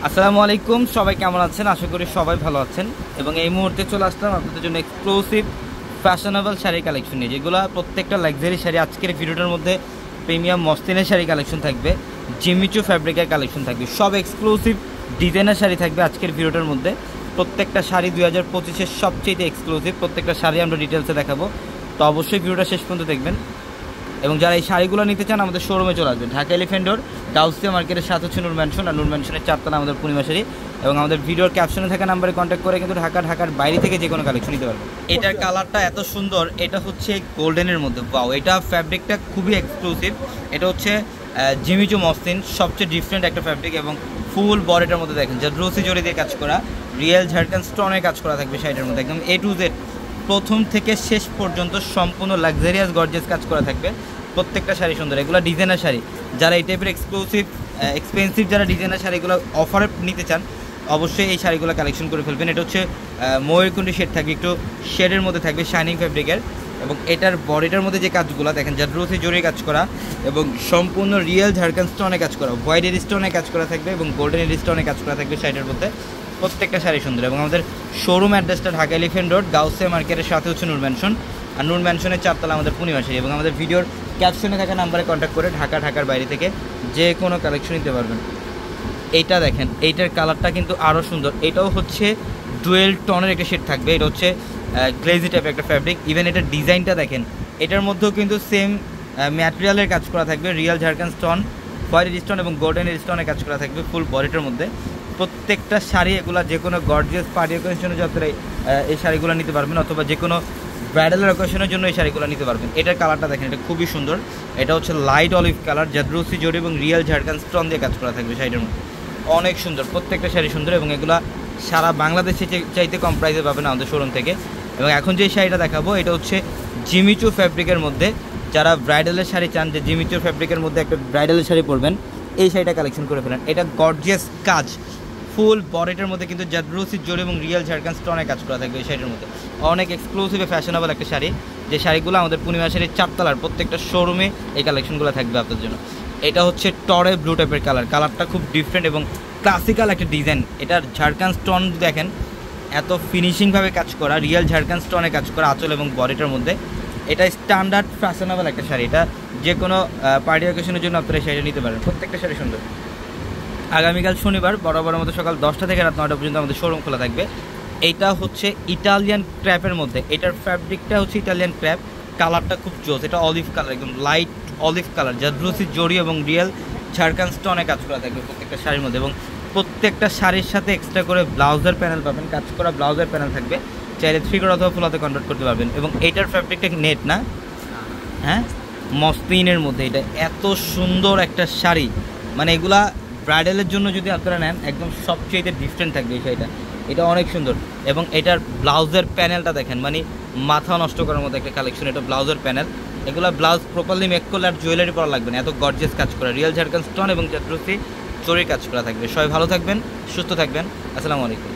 আসসালামু আলাইকুম, সবাই কেমন আছেন? আশা করি সবাই ভালো আছেন। এবং এই মুহূর্তে চলে আসলাম আপনাদের জন্য এক্সক্লুসিভ ফ্যাশনেবল শাড়ি কালেকশন নিয়ে, যেগুলো প্রত্যেকটা লাক্সারি শাড়ি। আজকের ভিডিওটার মধ্যে প্রিমিয়াম মসলিনের শাড়ি কালেকশন থাকবে, জিমিচু ফ্যাব্রিকের কালেকশন থাকবে, সব এক্সক্লুসিভ ডিজাইনার শাড়ি থাকবে আজকের ভিডিওটার মধ্যে। প্রত্যেকটা শাড়ি 2025-এর সবচেয়ে এক্সক্লুসিভ, প্রত্যেকটা শাড়ি আমরা ডিটেলসে দেখাবো, তো অবশ্যই ভিডিওটা শেষ পর্যন্ত দেখবেন। এবং যারা এই শাড়িগুলো নিতে চান আমাদের শোরুমে চলে আসবেন, ঢাকা এলিফ্যান্ট রোড গাউসিয়া মার্কেটের সাথে হচ্ছে নূর ম্যানশন, আর নূর ম্যানশনের 4তলা আমাদের পূর্ণিমা শাড়ি। এবং আমাদের ভিডিওর ক্যাপশনে থাকা নাম্বারে কন্ট্যাক্ট করে কিন্তু ঢাকার বাইরে থেকে যে কোনো কালেকশন নিতে পারবেন। এটার কালারটা এত সুন্দর, এটা হচ্ছে গোল্ডেনের মধ্যে, ওয়াও! এটা ফ্যাব্রিকটা খুবই এক্সক্লুসিভ। এটা হচ্ছে জিমিচু মসলিন, সবচেয়ে ডিফারেন্ট একটা ফ্যাব্রিক। এবং ফুল বডিটার মধ্যে দেখেন জাদ্রোসি জড়ি দিয়ে কাজ করা, রিয়েল ঝাড়খান্ড স্টোনের কাজ করা থাকবে শাড়িটার মধ্যে, একদম A to Z প্রথম থেকে শেষ পর্যন্ত সম্পূর্ণ লাক্সারিয়াস গর্জিয়াস কাজ করা থাকবে। প্রত্যেকটা শাড়ি সুন্দর, এগুলো ডিজাইনার শাড়ি। যারা এই টাইপের এক্সপেন্সিভ যারা ডিজাইনার শাড়িগুলো অফারে নিতে চান, অবশ্যই এই শাড়িগুলো কালেকশন করে ফেলবেন। এটা হচ্ছে ময়ূরকুণ্ডী শেড থাকবে, একটু শেডের মধ্যে থাকবে, শাইনিং ফ্যাব্রিকের। এবং এটার বডিটার মধ্যে যে কাজগুলো দেখেন জাদ্রোসি জড়ি কাজ করা, এবং সম্পূর্ণ রিয়েল ঝাড়খান্ড স্টোনে কাজ করা, হোয়াইটের স্টোনে কাজ করা থাকবে এবং গোল্ডেন স্টোনে কাজ করা থাকবে শাড়িটার মধ্যে। প্রত্যেকটা শাড়ি সুন্দর। এবং আমাদের শোরুম অ্যাড্রেসটা ঢাকা এলিফ্যান্ট রোড গাউসিয়া মার্কেটের সাথে হচ্ছে নূর ম্যানশন, আর নূর ম্যানশনের 4তলা আমাদের পূর্ণিমা শাড়ি। এবং আমাদের ভিডিওর ক্যাপশনে থাকা নাম্বারে কন্ট্যাক্ট করে ঢাকার বাইরে থেকে যে কোনো কালেকশন নিতে পারবেন। এইটা দেখেন, এইটার কালারটা কিন্তু আরও সুন্দর। এটাও হচ্ছে ডুয়েল টনের একটা শেড থাকবে, এটা হচ্ছে গ্লেজি টাইপের একটা ফ্যাব্রিক। ইভেন এটার ডিজাইনটা দেখেন, এটার মধ্যেও কিন্তু সেম ম্যাটেরিয়ালের কাজ করা থাকবে, real Jharkhand stone, white stone এবং গোল্ডেন স্টোনের কাজ করা থাকবে ফুল বডিটার মধ্যে। প্রত্যেকটা শাড়ি এগুলো যে কোনো গর্জিয়াস পার্টি অকেশনের জন্য আপনারা এই শাড়িগুলো নিতে পারবেন, অথবা যে কোনো ব্রাইডাল অকেশনের জন্য এই শাড়িগুলো নিতে পারবেন। এটার কালারটা দেখেন, এটা খুবই সুন্দর। এটা হচ্ছে লাইট অলিভ কালার, জাদ্রোসি জড়ি এবং রিয়েল ঝাড়খান্ড স্টোন দিয়ে কাজ করা থাকবে শাড়িটার মধ্যে। অনেক সুন্দর, প্রত্যেকটা শাড়ি সুন্দর। এবং এগুলো সারা বাংলাদেশে চাইতে কম প্রাইসে পাবেন আমাদের শোরুম থেকে। এবং এখন যে শাড়িটা দেখাবো, এটা হচ্ছে জিমিচু ফ্যাব্রিকের মধ্যে। যারা ব্রাইডালের শাড়ি চান, যে জিমিচু ফ্যাব্রিকের মধ্যে একটা ব্রাইডালের শাড়ি পরবেন, এই শাড়িটা কালেকশন করে ফেলেন। এটা গর্জিয়াস কাজ, ফুল বডিটার মধ্যে কিন্তু জাদ্রোসি জড়ি এবং রিয়েল ঝাড়খান্ড স্টোনে কাজ করা থাকবে এই শাড়ির মধ্যে। অনেক এক্সক্লুসিভ ফ্যাশনেবল একটা শাড়ি, যে শাড়িগুলো আমাদের পূর্ণিমা শাড়ির 4তলার প্রত্যেকটা শোরুমে এই কালেকশনগুলো থাকবে আপনাদের জন্য। এটা হচ্ছে টরে ব্লু টাইপের কালারটা খুব ডিফারেন্ট এবং ক্লাসিক্যাল একটা ডিজাইন। এটার ঝাড়খান্ড স্টোন দেখেন, এত ফিনিশিংভাবে কাজ করা, রিয়েল ঝাড়খান্ড স্টোনে কাজ করা আঁচল এবং বডিটার মধ্যে। এটা স্ট্যান্ডার্ড ফ্যাশনেবল একটা শাড়ি, এটা যে কোনো পার্টি অকেশনের জন্য আপনারা এই শাড়িটা নিতে পারেন। প্রত্যেকটা শাড়ি সুন্দর। আগামীকাল শনিবার বরাবর মতো সকাল 10টা থেকে রাত 9টা পর্যন্ত আমাদের শোরুম খোলা থাকবে। এইটা হচ্ছে ইটালিয়ান ক্র্যাপের মধ্যে, এটার ফ্যাব্রিকটা হচ্ছে ইটালিয়ান ক্র্যাপ, কালারটা খুব জোস। এটা অলিভ কালার, একদম লাইট অলিভ কালার, জাদ্রোসি জড়ি এবং রিয়েল ঝাড়খান্ড স্টোনে কাজ করা থাকবে প্রত্যেকটা শাড়ির মধ্যে। এবং প্রত্যেকটা শাড়ির সাথে এক্সট্রা করে ব্লাউজের প্যানেল পাবেন, কাজ করা ব্লাউজের প্যানেল থাকবে, চাইলে 3 অথবা ফুল হাতে কনভার্ট করতে পারবেন। এবং এইটার ফ্যাব্রিকটা নেট না, হ্যাঁ, মসলিনের মধ্যে। এটা এত সুন্দর একটা শাড়ি, মানে এগুলা ব্রাইডালের জন্য যদি আপনারা নেন, একদম সবচেয়ে ডিফারেন্ট থাকবে এই শাড়িটা। এটা অনেক সুন্দর। এবং এটার ব্লাউজের প্যানেলটা দেখেন, মানে মাথা নষ্ট করার মতো একটা কালেকশন। এটা ব্লাউজের প্যানেল, এগুলো ব্লাউজ প্রপারলি মেক করলে আর জুয়েলারি পরা লাগবে না, এত গর্জিয়াস কাজ করা, রিয়েল ঝাড়খান্ড স্টোন এবং জাদ্রোসি জড়ির কাজ করা থাকবে। সবাই ভালো থাকবেন, সুস্থ থাকবেন। আসসালামু আলাইকুম।